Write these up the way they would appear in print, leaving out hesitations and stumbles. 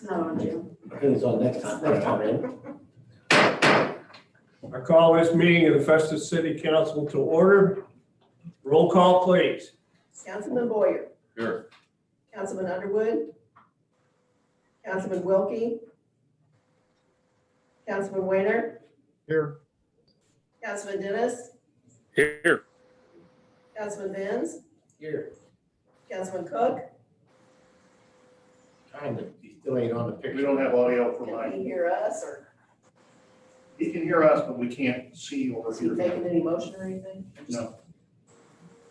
not on, Jim. I think it's on next time, man. I call this meeting of the Festus City Council to order. Roll call, please. Councilman Boyer. Here. Councilman Underwood. Councilman Wilkie. Councilman Weiner. Here. Councilman Dennis. Here. Councilman Benz. Here, Councilman Cook. kind of, he still ain't on the picture. We don't have audio for Can Mike. he hear us, or He can hear us, but we can't see or is he hear making him. any motion or anything? No.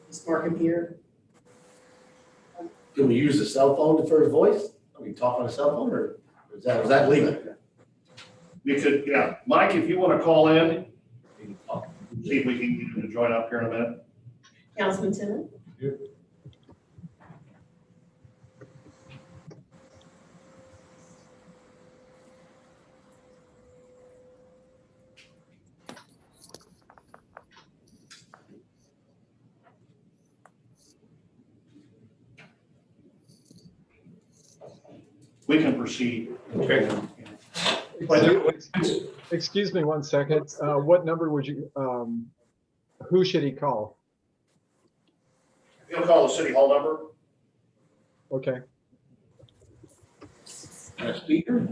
Just mark him here. Can we use the cell phone for his voice? Are we talk on a cell phone, or is that legal? We could, yeah. Mike, if you want to call in, We can talk. see if we can get him to join up here in a minute. Councilman Tennant. We can proceed. Okay. Excuse me one second. What number would you, who should he call? He'll call the city hall number. Okay. Speaker?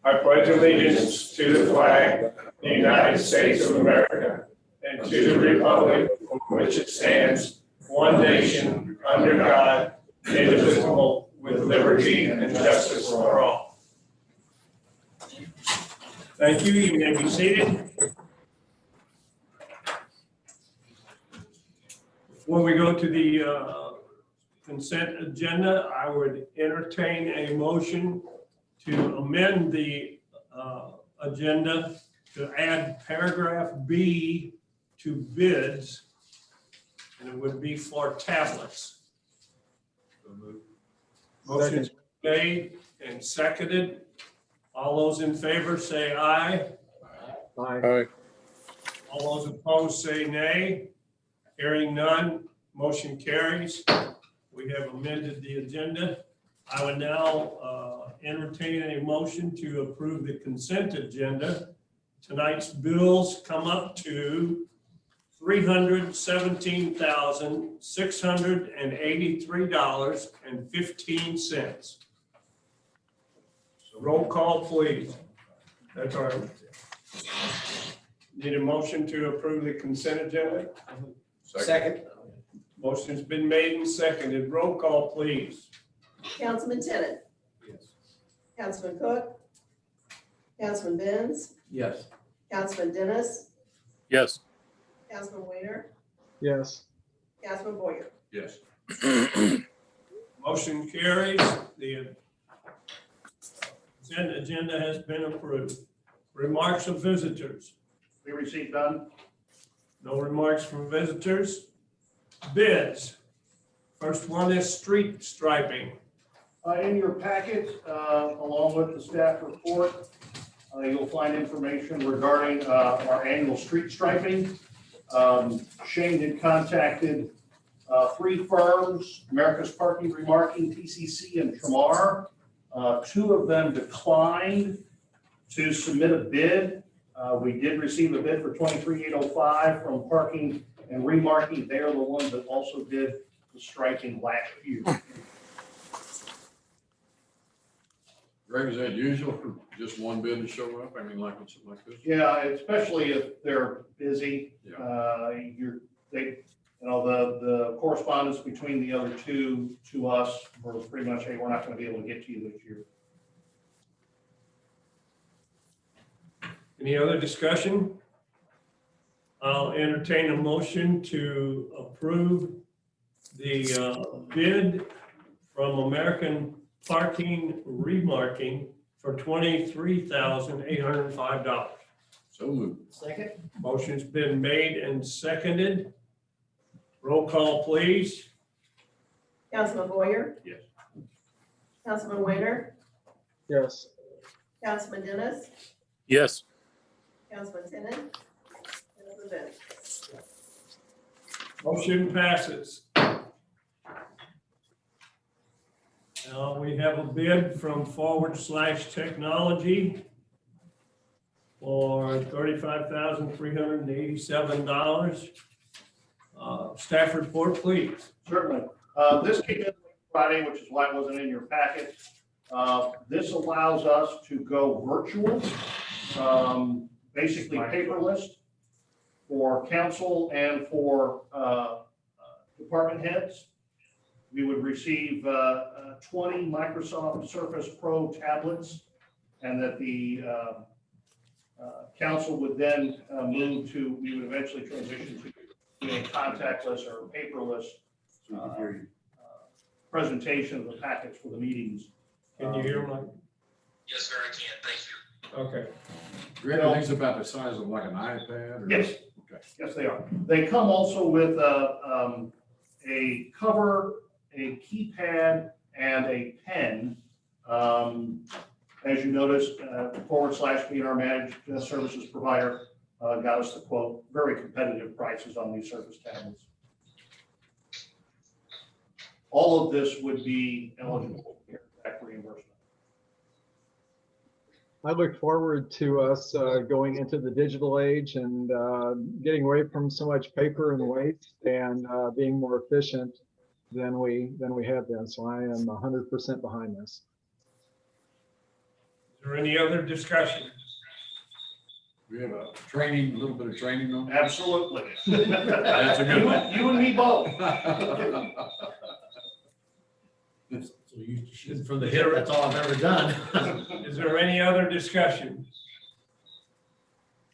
I pledge allegiance to the flag of the United States of America and to the republic for which it stands, one nation, under God, indivisible, with liberty and justice for all. Thank you. You may be seated. Before we go to the consent agenda, I would entertain a motion to amend the agenda to add paragraph B to bids, and it would be for tablets. Motion's made and seconded. All those in favor say aye. Aye. All those opposed say nay. Hearing none, motion carries. We have amended the agenda. I would now entertain a motion to approve the consent agenda. Tonight's bills come up to $317,683.15. So roll call, please. That's all right. Need a motion to approve the consent agenda? Second. Motion's been made and seconded. Roll call, please. Councilman Tennant. Yes. Councilman Cook. Councilman Benz. Yes. Councilman Dennis. Yes. Councilman Weiner. Yes. Councilman Boyer. Yes. Motion carries. The consent agenda has been approved. Remarks of visitors. We received none. No remarks from visitors. Bids. First one is street striping. In your packet, along with the staff report, you'll find information regarding our annual street striping. Shane had contacted three firms, America's Parking, Remarking, TCC, and Tramar. Two of them declined to submit a bid. We did receive a bid for $23,805 from Parking and Remarking. They are the ones that also did the striping last year. Greg, is that usual for just one bid to show up? I mean, like on something like this? Yeah, especially if they're busy. Yeah. The correspondence between the other two to us was pretty much, hey, we're not going to be able to get to you this year. Any other discussion? I'll entertain a motion to approve the bid from American Parking Remarking for $23,805. So moved. Second. Motion's been made and seconded. Roll call, please. Councilman Boyer. Yes. Councilman Weiner. Yes. Councilman Dennis. Yes. Councilman Tennant. Councilman Benz. Motion passes. Now we have a bid from Forward Slash Technology for $35,387. Staff report, please. Certainly. This came in Friday, which is why it wasn't in your packet. This allows us to go virtual, basically paperless for council and for department heads. We would receive 20 Microsoft Surface Pro tablets, and that the council would then move to, we would eventually transition to a contactless or paperless presentation of the packets for the meetings. Can you hear Mike? Yes, sir, I can. Thank you. Okay. Randy, things about the size of like an iPad? Or? Yes. Okay. Yes, they are. They come also with a cover, a keypad, and a pen. As you noticed, Forward Slash being our managed services provider got us the quote, very competitive prices on these Surface tablets. All of this would be eligible for back reimbursement. I look forward to us going into the digital age and getting away from so much paper and waste and being more efficient than we have been. So I am 100% behind this. Is there any other discussion? We have a training, a little bit of training though. Absolutely. That's a good one. You and me both. So you shoot from the hip, that's all I've ever done. Is there any other discussion?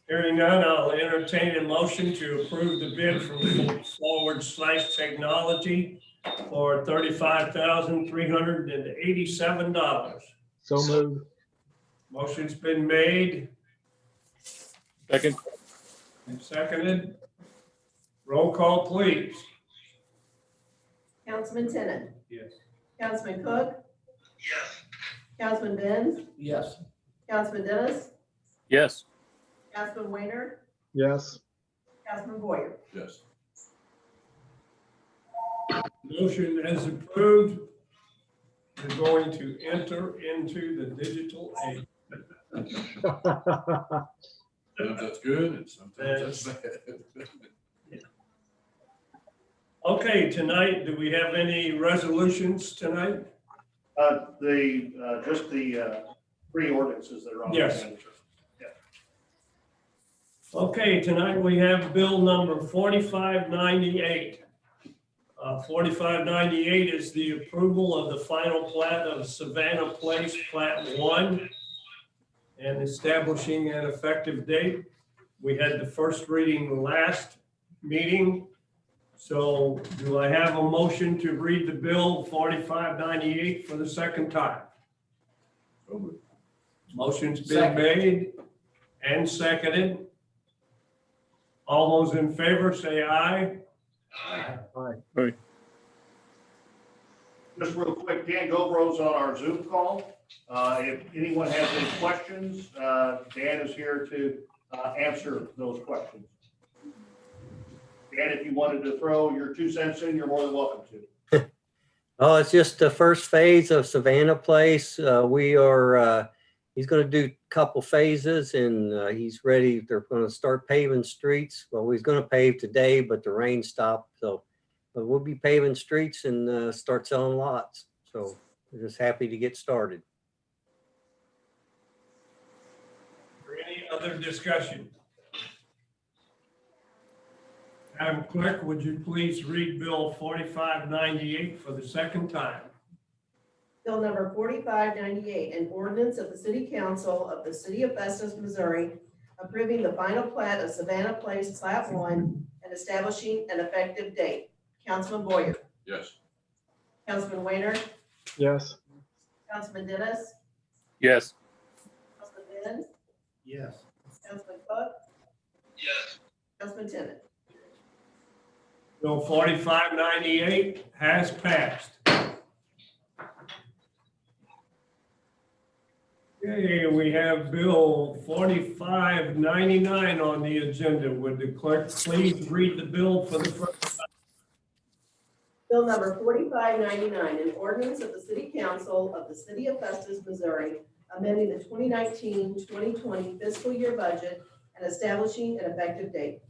Hearing none, I'll entertain a motion to approve the bid from Forward Slash Technology for $35,387. So moved. Motion's been made Second. and seconded. Roll call, please. Councilman Tennant, Yes. Councilman Cook, Yes. Councilman Benz, Yes. Councilman Dennis, Yes. Councilman Weiner, Yes. Councilman Boyer. Yes. Motion is approved. We're going to enter into the digital age. Sometimes that's good and sometimes that's bad. Okay, tonight, do we have any resolutions tonight? Just the three ordinances that are on. the Yes. agenda. Okay, tonight we have bill number 4598. 4598 is the approval of the final plat of Savannah Place, Plat 1, and establishing an effective date. We had the first reading last meeting. So do I have a motion to read the bill 4598 for the second time? Motion's been Second. made and seconded. All those in favor say aye. Aye. Just real quick, Dan Gobro's on our Zoom call. If anyone has any questions, Dan is here to answer those questions. Dan, if you wanted to throw your 2 cents in, you're more than welcome to. Oh, it's just the first phase of Savannah Place. He's going to do a couple phases and he's ready. They're going to start paving streets. Well, he's going to pave today, but the rain stopped. So but we'll be paving streets and start selling lots. So we're just happy to get started. For any other discussion? Madam Clerk, would you please read Bill 4598 for the second time? Bill number 4598, an ordinance of the City Council of the City of Festus, Missouri, approving the final plat of Savannah Place, Plat 1, and establishing an effective date. Councilman Boyer, Yes. Councilman Weiner, Yes. Councilman Dennis, Yes. Councilman Benz, Yes. Councilman Cook, Yes. Councilman Tennant. Bill 4598 has passed. Okay, we have Bill 4599 on the agenda. Would the clerk please read the bill for the first time? Bill number 4599, an ordinance of the City Council of the City of Festus, Missouri, amending the 2019-2020 fiscal year budget and establishing an effective date.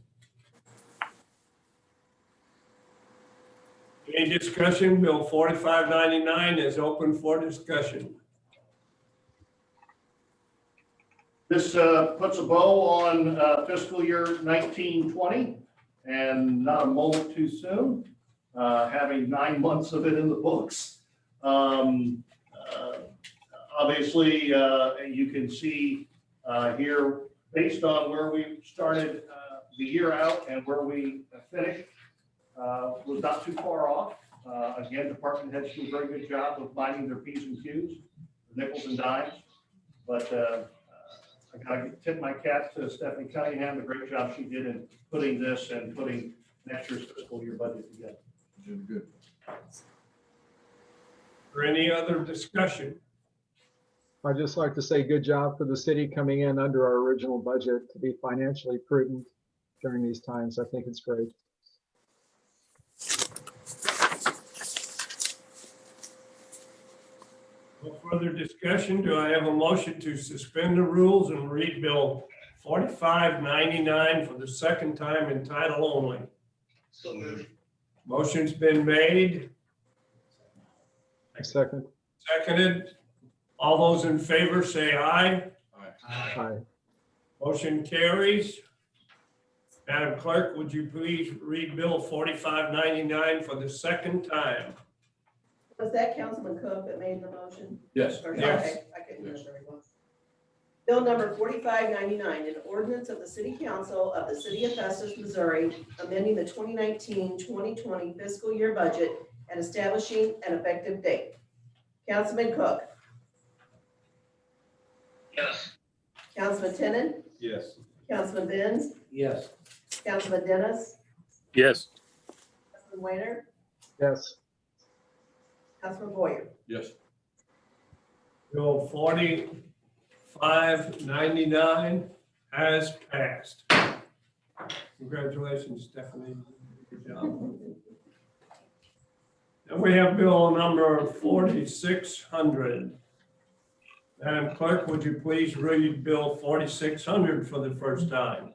Any discussion? Bill 4599 is open for discussion. This puts a bow on fiscal year 1920, and not a moment too soon, having 9 months of it in the books. Obviously, you can see here, based on where we started the year out and where we finished, was not too far off. Again, department heads do a very good job of finding their P's and Q's, nickels and dimes. But I gotta tip my cap to Stephanie Cunningham, the great job she did in putting this and putting next year's fiscal year budget together. Did good. Or any other discussion? I'd just like to say good job for the city coming in under our original budget to be financially prudent during these times. I think it's great. No further discussion. Do I have a motion to suspend the rules and read Bill 4599 for the second time in title only? So moved. Motion's been made, Second. seconded. All those in favor say aye. Aye. Aye. Motion carries. Madam Clerk, would you please read Bill 4599 for the second time? Was that Councilman Cook that made the motion? Yes. Or- Yes. Okay, I couldn't hear very well. Bill number 4599, an ordinance of the City Council of the City of Festus, Missouri, amending the 2019-2020 fiscal year budget and establishing an effective date. Councilman Cook, Yes. Councilman Tenen, Yes. Councilman Benz, Yes. Councilman Dennis, Yes. Councilman Wainer, Yes. Councilman Boyer. Yes. Bill 4599 has passed. Congratulations, Stephanie. Good job. And we have bill number 4600. Madam Clerk, would you please read Bill 4600 for the first time?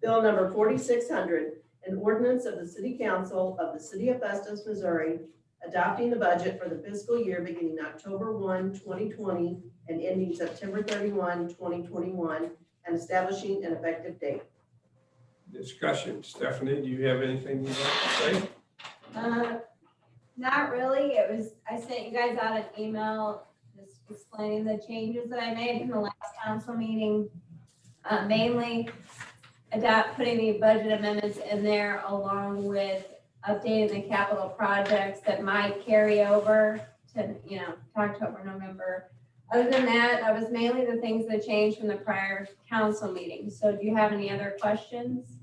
Bill number 4600, an ordinance of the City Council of the City of Festus, Missouri, adopting the budget for the fiscal year beginning October 1, 2020, and ending September 31, 2021, and establishing an effective date. Discussion. Stephanie, do you have anything you'd like to say? Not really. It was, I sent you guys out an email just explaining the changes that I made in the last council meeting. Mainly putting the budget amendments in there along with updating the capital projects that might carry over to, October, November. Other than that, that was mainly the things that changed from the prior council meeting. So do you have any other questions?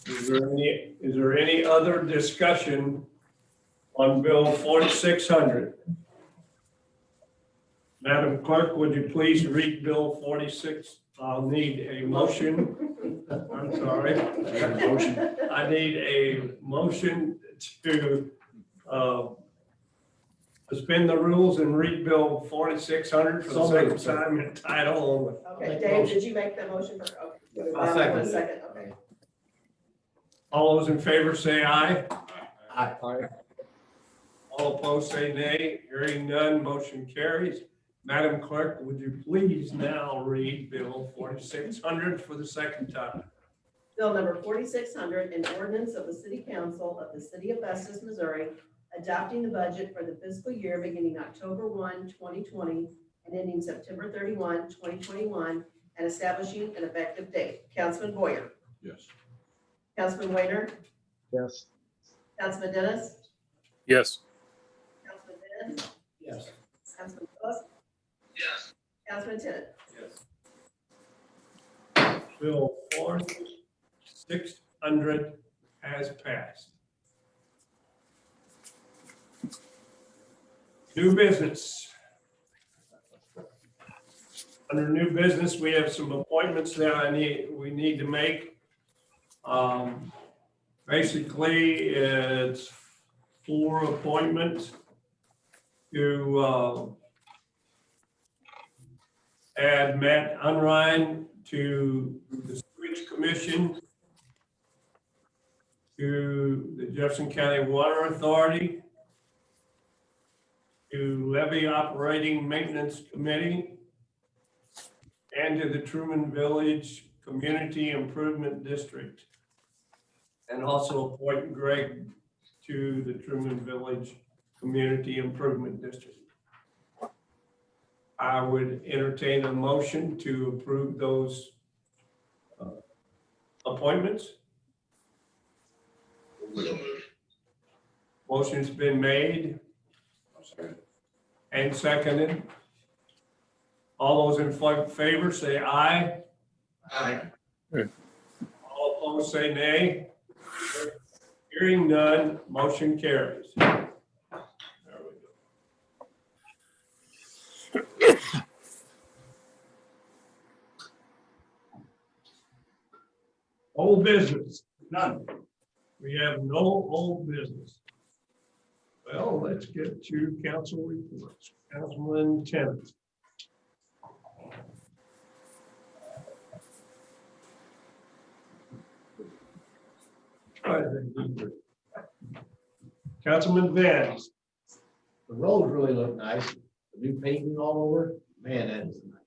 Is there any other discussion on Bill 4600? Madam Clerk, would you please read Bill 46? I'll need a motion. I'm sorry. I need a motion to suspend the rules and read Bill 4600 for the second time in title only. Okay, Dave, did you make that motion? Okay. I'll second One it. second, okay. All those in favor say aye. Aye. Aye. All opposed say nay. Hearing none, motion carries. Madam Clerk, would you please now read Bill 4600 for the second time? Bill number 4600, an ordinance of the City Council of the City of Festus, Missouri, adopting the budget for the fiscal year beginning October 1, 2020, and ending September 31, 2021, and establishing an effective date. Councilman Boyer, Yes. Councilman Wainer, Yes. Councilman Dennis, Yes. Councilman Benz, Yes. Councilman Cook, Yes. Councilman Tennant. Bill 4600 has passed. New business. Under new business, we have some appointments that we need to make. Basically, it's 4 appointments to add Matt Unrein to the Streets Commission, to the Jefferson County Water Authority, to Levy Operating Maintenance Committee, and to the Truman Village Community Improvement District. And also appoint Greg to the Truman Village Community Improvement District. I would entertain a motion to approve those appointments. So moved. Motion's been made and seconded. All those in favor say aye. Aye. All opposed say nay. Hearing none, motion carries. There we go. Old business, none. We have no old business. Well, let's get to council reports. Councilman Tennant. Councilman Vance. The roads really look nice. The new painting all over, man, that is nice.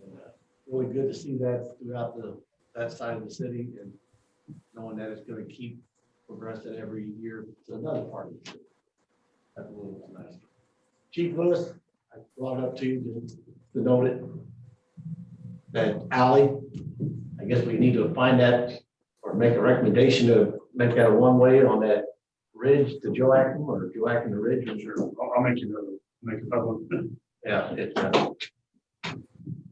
And, really good to see that throughout that side of the city, and knowing that it's gonna keep progressing every year to another part of the city. That really looks nice. Chief Lewis, I brought it up to you to note it. That alley, I guess we need to find that or make a recommendation to make that a one-way on that ridge to Joachim or Joachim to Ridge. Sure, I'll make you make a public. Yeah, it's,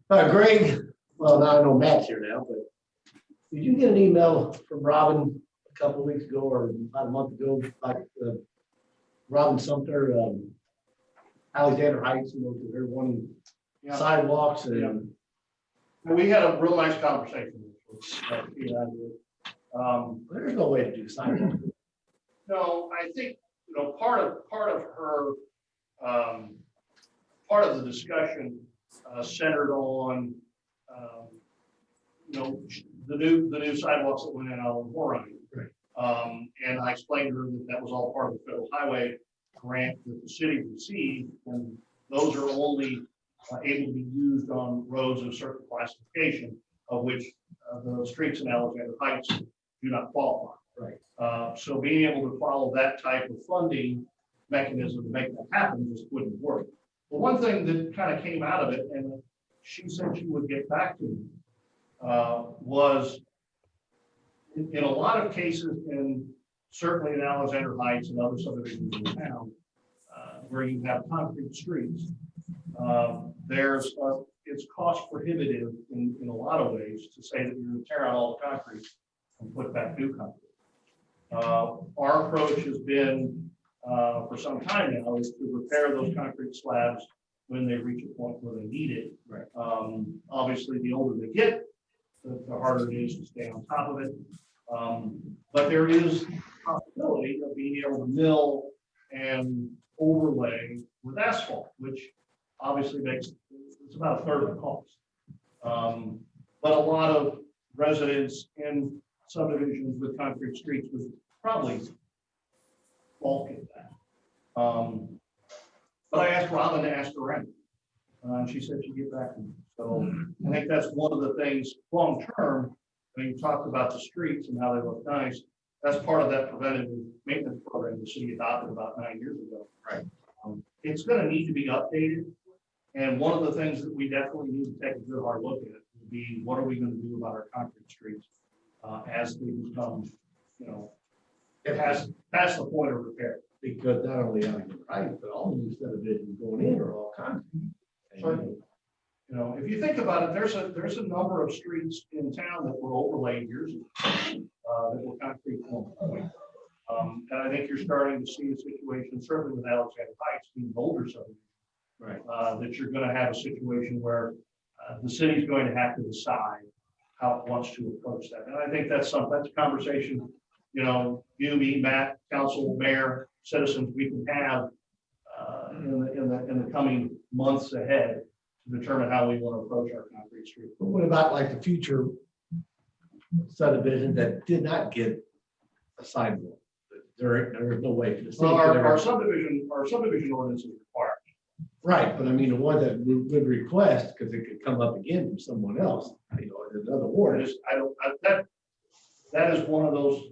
Greg, well, now I know Matt's here now, but did you get an email from Robin a couple of weeks ago or about a month ago, like, Robin Sumter, Alexander Heights, you know, they're wanting Yeah. sidewalks and, And we had a real nice conversation. there's no way to do sidewalks. No, I think, you know, part of her, part of the discussion centered on, you know, the new sidewalks that went in out on Warren. Right. And I explained to her that that was all part of the federal highway grant that the city received, and those are only able to be used on roads of a certain classification, of which the streets in Alexander Heights do not qualify. Right. So being able to follow that type of funding mechanism to make that happen just wouldn't work. But one thing that kind of came out of it, and she said she would get back to me, was in a lot of cases, and certainly in Alexander Heights and other subdivisions in town, where you have concrete streets, it's cost prohibitive in a lot of ways to say that you're going to tear out all the concrete and put back new concrete. Our approach has been for some time now is to repair those concrete slabs when they reach a point where they need it. Right. Obviously, the older they get, the harder it is to stay on top of it. But there is a possibility of being able to mill and overlay with asphalt, which obviously it's about a third of the cost. But a lot of residents in subdivisions with concrete streets would probably balk at that. But I asked Robin to ask around, and she said she'd get back to me. So I think that's one of the things long term, when you talked about the streets and how they look nice, that's part of that preventative maintenance program the city adopted about 9 years ago. Right. It's going to need to be updated. And one of the things that we definitely need to take a good hard look at would be, what are we going to do about our concrete streets as they become, you know, it has past the point of repair. Because not only on the right, but all the new subdivisions going in are all concrete. Certainly. You know, if you think about it, there's a number of streets in town that were overlaid years ago that were concrete at one point. And I think you're starting to see a situation, certainly with Alexander Heights being older subdivision, Right. that you're going to have a situation where the city's going to have to decide how it wants to approach that. And I think that's a conversation, you know, you, me, Matt, council, mayor, citizens, we can have in the coming months ahead to determine how we want to approach our concrete street. But what about like the future subdivision that did not get a sidewalk? There is no way for the city. Well, could ever- our subdivision ordinance is required. Right, but I mean, the one that we would request, because it could come up again from someone else, you know, in another ward. That is one of those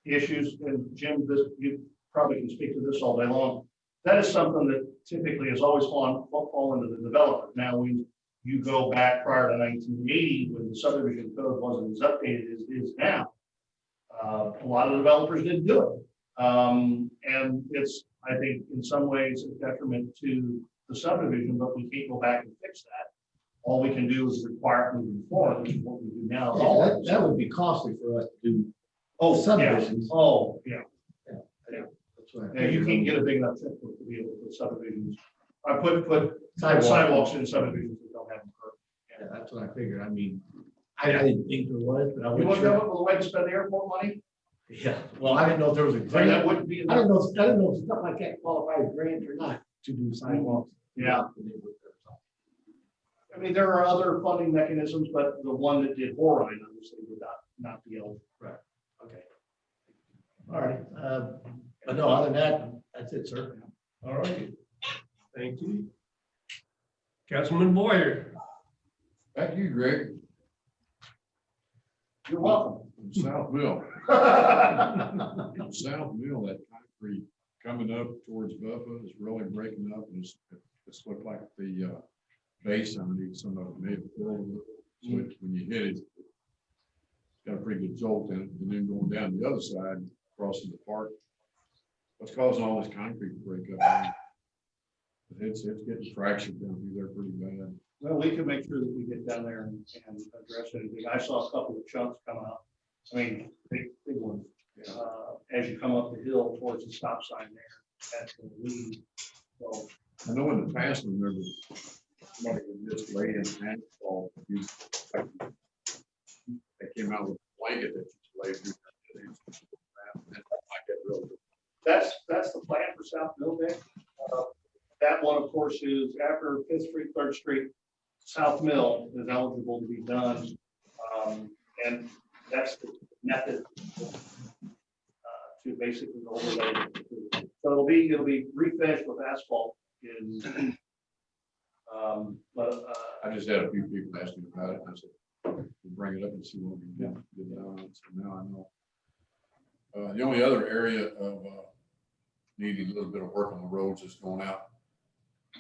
issues, and Jim, you probably can speak to this all day long. That is something that typically has always fallen into the developer. Now, when you go back prior to 1980, when the subdivision code wasn't as updated as it is now, a lot of developers didn't do it. And it's, I think, in some ways a detriment to the subdivision, but we can't go back and fix that. All we can do is require it moving forward, which is what we do now. That would be costly for us to do. Oh, subdivisions. Yeah. Oh, yeah. That's what I Yeah, you figured. can't get a big enough checkbook to be able to put subdivisions. I put Sidewalk. sidewalks in subdivisions that don't have them curb. Yeah, that's what I figured. I mean, I didn't think there was, but I You wasn't want to sure. know the way to spend the airport money? Yeah, well, I didn't know if there was a That grant. wouldn't be. I didn't know if stuff like that qualified as grant or not to do sidewalks. Yeah. I mean, there are other funding mechanisms, but the one that did Horine obviously would not be able. Right, okay. All right, but no, other than that, that's it, sir. All right. Thank you. Councilman Boyer. Thank you, Greg. You're welcome. South Mill, South Mill, that concrete coming up towards Buffa is really breaking up, and it's looked like the base underneath some of it may have filled a little. So when you hit it, it's got a pretty good jolt in it, and then going down the other side, crossing the park. What's causing all this concrete to break up? It's getting fractured down through there pretty bad. Well, we can make sure that we get down there and address anything. I saw a couple of chunks come out. I mean, big ones. As you come up the hill towards the stop sign there, that's going to lead. So, I know in the past, when there was somebody would just lay in asphalt, they came out with a blanket that you lay through. That might get real. that's the plan for South Mill Day. That one, of course, is after 5th Street, 3rd Street, South Mill is eligible to be done. And that's the method to basically overlay. So it'll be refinished with asphalt I just had a few people ask me about it, and I said, we'll bring it up and see what we can get done. So now I know. The only other area of needing a little bit of work on the roads is going out,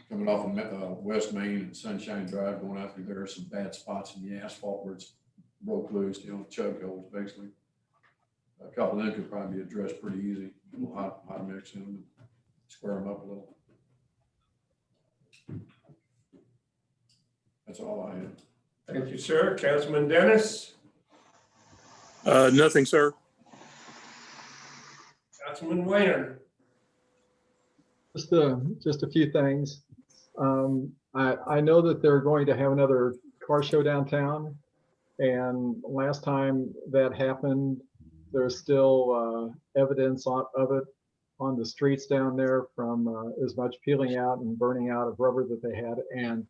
coming off of West Main and Sunshine Drive, going out through there, some bad spots in the asphalt where it's broke loose, choke holes basically. A couple of them could probably be addressed pretty easy. A little hot mix in them, and square them up a little. That's all I have. Thank you, sir. Councilman Dennis. Nothing, sir. Councilman Wayne. Just a few things. I know that they're going to have another car show downtown. And last time that happened, there's still evidence of it on the streets down there from as much peeling out and burning out of rubber that they had. And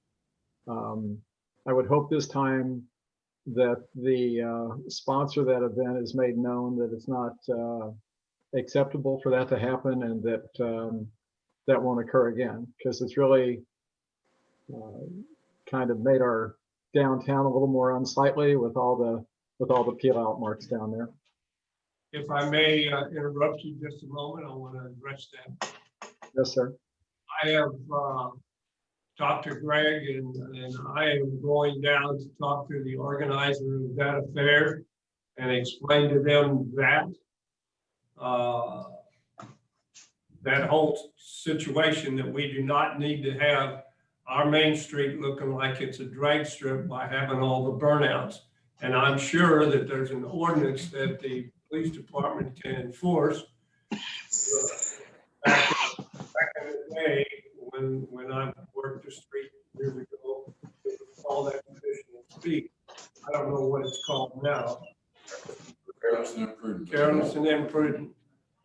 I would hope this time that the sponsor of that event is made known that it's not acceptable for that to happen, and that that won't occur again, because it's really kind of made our downtown a little more unsightly with all the peel out marks down there. If I may interrupt you just a moment, I want to address that. Yes, sir. I have talked to Greg, and I am going down to talk to the organizer of that affair and explain to them that that whole situation, that we do not need to have our main street looking like it's a drag strip by having all the burnouts. And I'm sure that there's an ordinance that the police department can enforce. Back in the day, when I worked the street years ago, it was called that conditional speed. I don't know what it's called now. Careless and imprudent. Careless and imprudent.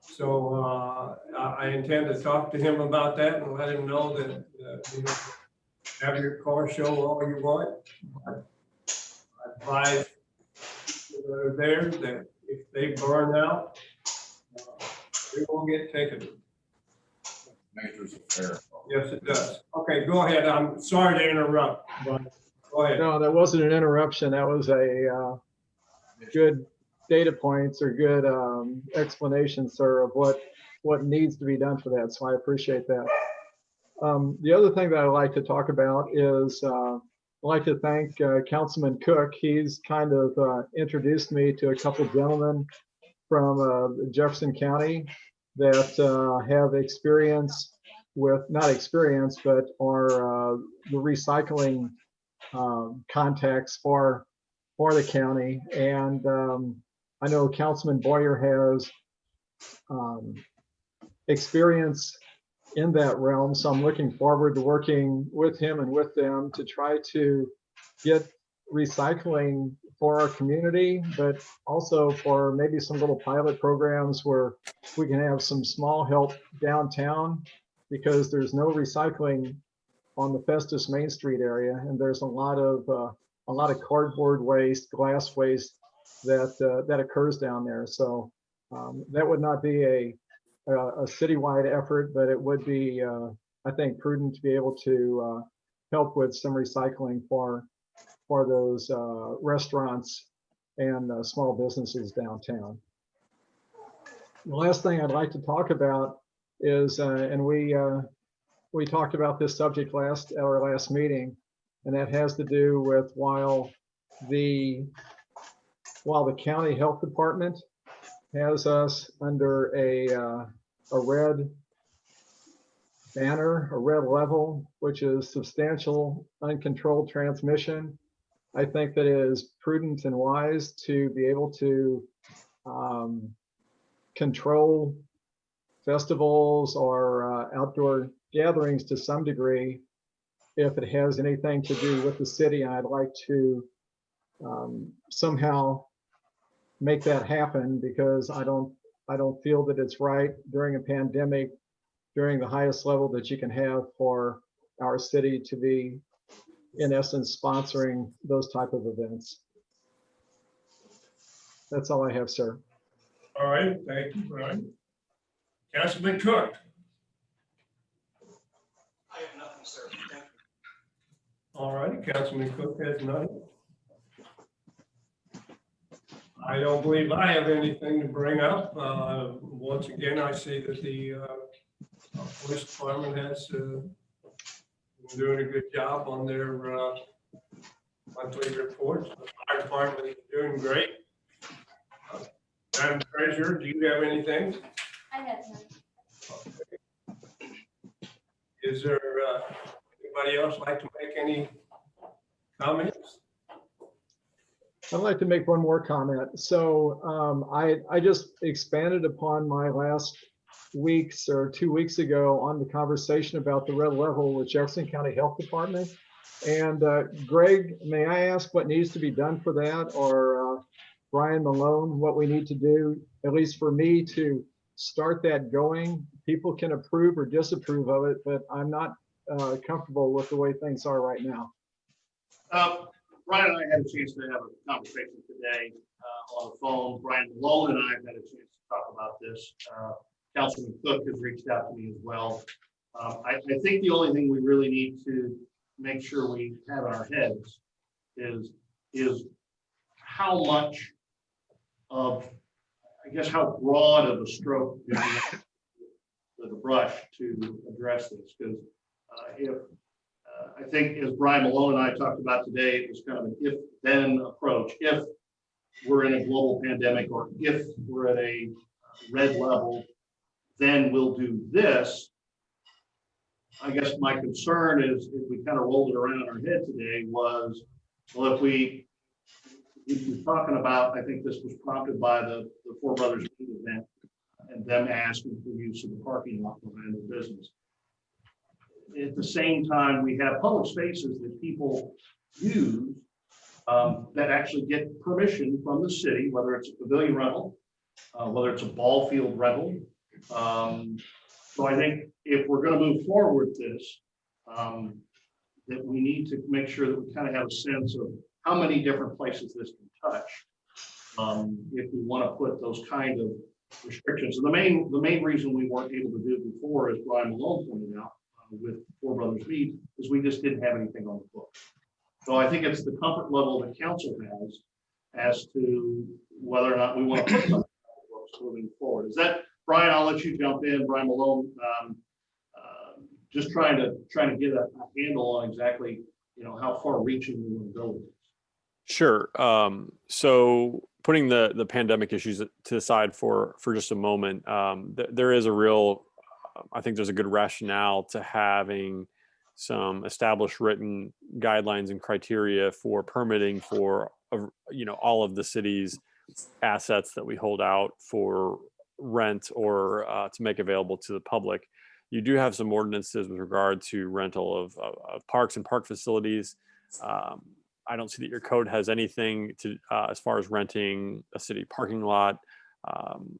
So I intend to talk to him about that and let him know that, you know, have your car show all you want. I advise people that are there that if they burn out, they will get ticketed. Nature's affair. Yes, it does. Okay, go ahead. I'm sorry to interrupt, but go ahead. No, that wasn't an interruption. That was a good data points or good explanation, sir, of what needs to be done for that. So I appreciate that. The other thing that I'd like to talk about is I'd like to thank Councilman Cook. He's kind of introduced me to a couple gentlemen from Jefferson County that have experience with, not experience, but are the recycling contacts for the county. And I know Councilman Boyer has experience in that realm. So I'm looking forward to working with him and with them to try to get recycling for our community, but also for maybe some little pilot programs where we can have some small help downtown, because there's no recycling on the Festus Main Street area, and there's a lot of cardboard waste, glass waste that occurs down there. So that would not be a citywide effort, but it would be, I think, prudent to be able to help with some recycling for those restaurants and small businesses downtown. The last thing I'd like to talk about is, and we talked about this subject at our last meeting, and that has to do with while the county health department has us under a red banner, a red level, which is substantial uncontrolled transmission. I think that it is prudent and wise to be able to control festivals or outdoor gatherings to some degree if it has anything to do with the city. And I'd like to somehow make that happen, because I don't feel that it's right during a pandemic, during the highest level that you can have, for our city to be, in essence, sponsoring those type of events. That's all I have, sir. All right, thank you, Brian. Councilman Cook. I have nothing, sir. Thank you. All right, Councilman Cook has none. I don't believe I have anything to bring up. Once again, I see that the police department has been doing a good job on their monthly reports. The fire department is doing great. Madam Treasurer, do you have anything? I have none. Okay. Is there anybody else like to make any comments? I'd like to make one more comment. So I just expanded upon my last week's or 2 weeks ago on the conversation about the red level with Jefferson County Health Department. And Greg, may I ask what needs to be done for that, or Brian Malone, what we need to do, at least for me, to start that going? People can approve or disapprove of it, but I'm not comfortable with the way things are right now. Brian and I had a chance to have a conversation today on the phone. Brian Malone and I have had a chance to talk about this. Councilman Cook has reached out to me as well. I think the only thing we really need to make sure we have in our heads is how much of, I guess, how broad of a stroke do we have with a brush to address this. Because if I think, as Brian Malone and I talked about today, it was kind of an if-then approach. If we're in a global pandemic, or if we're at a red level, then we'll do this. I guess my concern is, if we kind of rolled it around in our head today, was, well, if we're talking about, I think this was prompted by the Four Brothers event and them asking for use of the parking lot behind the business. At the same time, we have public spaces that people use that actually get permission from the city, whether it's a pavilion rental, whether it's a ball field rental. So I think if we're gonna move forward with this, that we need to make sure that we kind of have a sense of how many different places this can touch. If we want to put those kind of restrictions. And the main reason we weren't able to do it before, as Brian Malone pointed out, with Four Brothers Mead, is we just didn't have anything on the book. So I think it's the comfort level that council has as to whether or not we want to put something on the books moving forward. Is that, Brian, I'll let you jump in, Brian Malone, just trying to get a handle on exactly, how far reaching we want to go with this. Sure. So putting the pandemic issues to the side for just a moment, there is a real, I think there's a good rationale to having some established written guidelines and criteria for permitting for, all of the city's assets that we hold out for rent or to make available to the public. You do have some ordinances with regard to rental of parks and park facilities. I don't see that your code has anything to as far as renting a city parking lot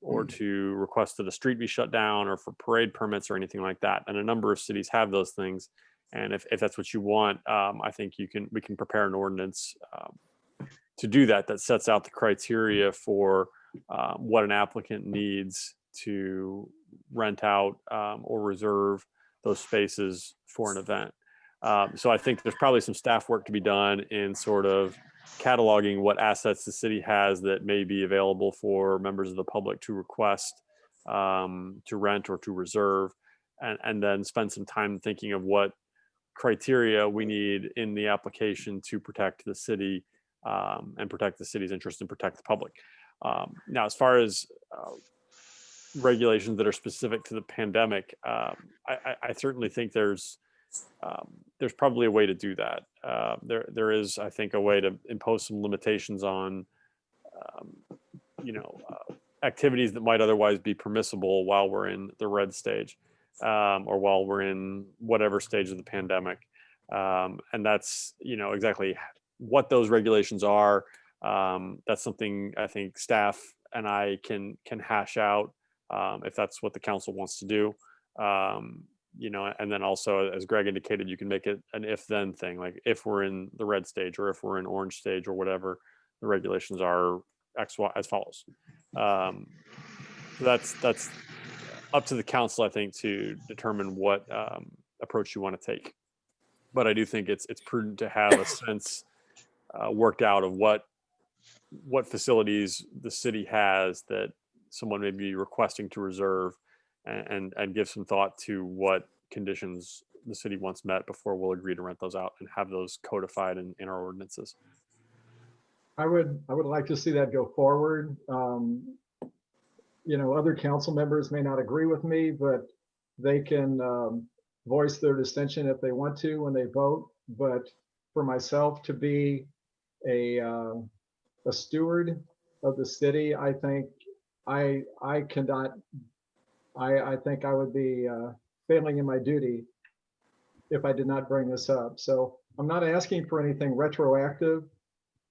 or to request that a street be shut down or for parade permits or anything like that. And a number of cities have those things. And if that's what you want, I think we can prepare an ordinance to do that sets out the criteria for what an applicant needs to rent out or reserve those spaces for an event. So I think there's probably some staff work to be done in sort of cataloging what assets the city has that may be available for members of the public to request to rent or to reserve, and then spend some time thinking of what criteria we need in the application to protect the city and protect the city's interest and protect the public. Now, as far as regulations that are specific to the pandemic, I certainly think there's probably a way to do that. There is, I think, a way to impose some limitations on, activities that might otherwise be permissible while we're in the red stage, or while we're in whatever stage of the pandemic. And that's, exactly what those regulations are. That's something I think staff and I can hash out if that's what the council wants to do. And then also, as Greg indicated, you can make it an if-then thing, like if we're in the red stage or if we're in orange stage or whatever, the regulations are X, Y, as follows. So that's up to the council, I think, to determine what approach you want to take. But I do think it's prudent to have a sense worked out of what facilities the city has that someone may be requesting to reserve, and give some thought to what conditions the city wants met before we'll agree to rent those out and have those codified in our ordinances. I would like to see that go forward. Other council members may not agree with me, but they can voice their dissension if they want to when they vote. But for myself to be a steward of the city, I think I cannot. I think I would be failing in my duty if I did not bring this up. So I'm not asking for anything retroactive.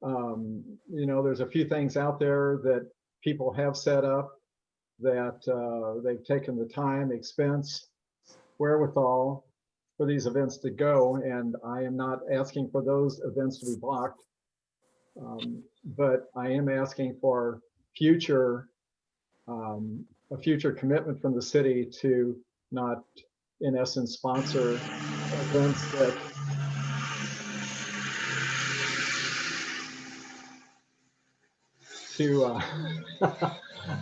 There's a few things out there that people have set up that they've taken the time, expense, wherewithal for these events to go. And I am not asking for those events to be blocked. But I am asking for a future commitment from the city to not, in essence, sponsor events that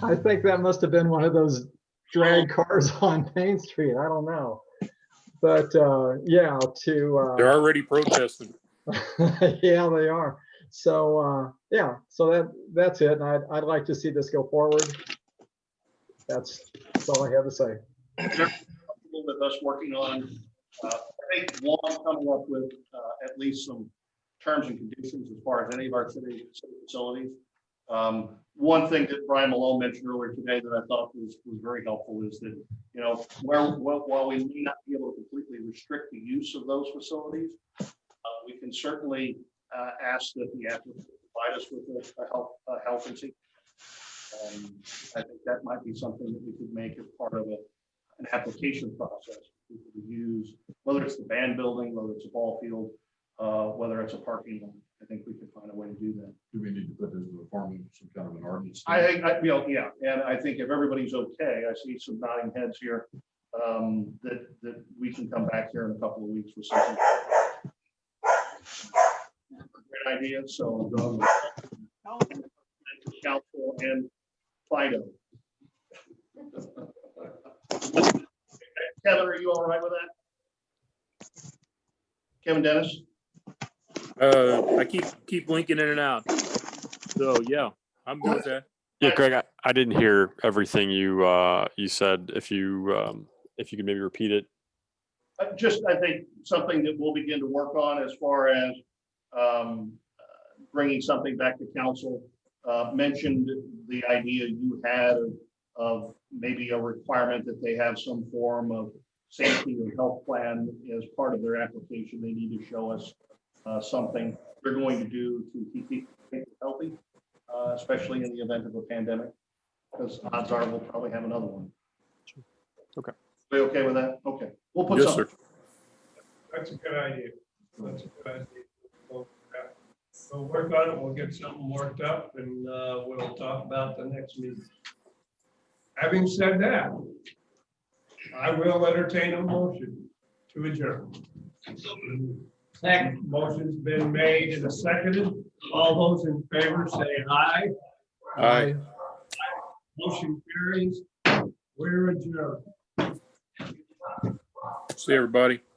I think that must have been one of those drag cars on Main Street. I don't know. But they're already protesting. Yeah, they are. So so that's it. And I'd like to see this go forward. That's all I have to say. With us working on, I think, one, coming up with at least some terms and conditions as far as any of our city facilities. One thing that Brian Malone mentioned earlier today that I thought was very helpful is that, while we may not be able to completely restrict the use of those facilities, we can certainly asked that the applicant provide us with a health and safety. I think that might be something that we could make as part of an application process. We could use, whether it's the band building, whether it's a ball field, whether it's a parking lot. I think we could find a way to do that. Do we need to put this in the form of some kind of an ordinance? I think, yeah, and I think if everybody's okay, I see some nodding heads here, that we can come back here in a couple of weeks with something. Great idea, so. Council and Fido. Kevin, are you all right with that? Kevin Dennis? I keep blinking in and out. So yeah, I'm good with that. Yeah, Greg, I didn't hear everything you said. If you could maybe repeat it. Just, I think something that we'll begin to work on as far as bringing something back to council. Mentioned the idea you had of maybe a requirement that they have some form of safety or health plan as part of their application. They need to show us something they're going to do to keep people healthy, especially in the event of a pandemic, because odds are we'll probably have another one. Okay. Are you okay with that? Okay. We'll put Yes, something. sir. That's a good idea. That's a good idea. We'll work on it. We'll get something worked up and we'll talk about the next meeting. Having said that, I will entertain a motion to adjourn. Second. Motion's been made and seconded. All those in favor say aye. Aye. Motion carries. We're adjourned. See everybody.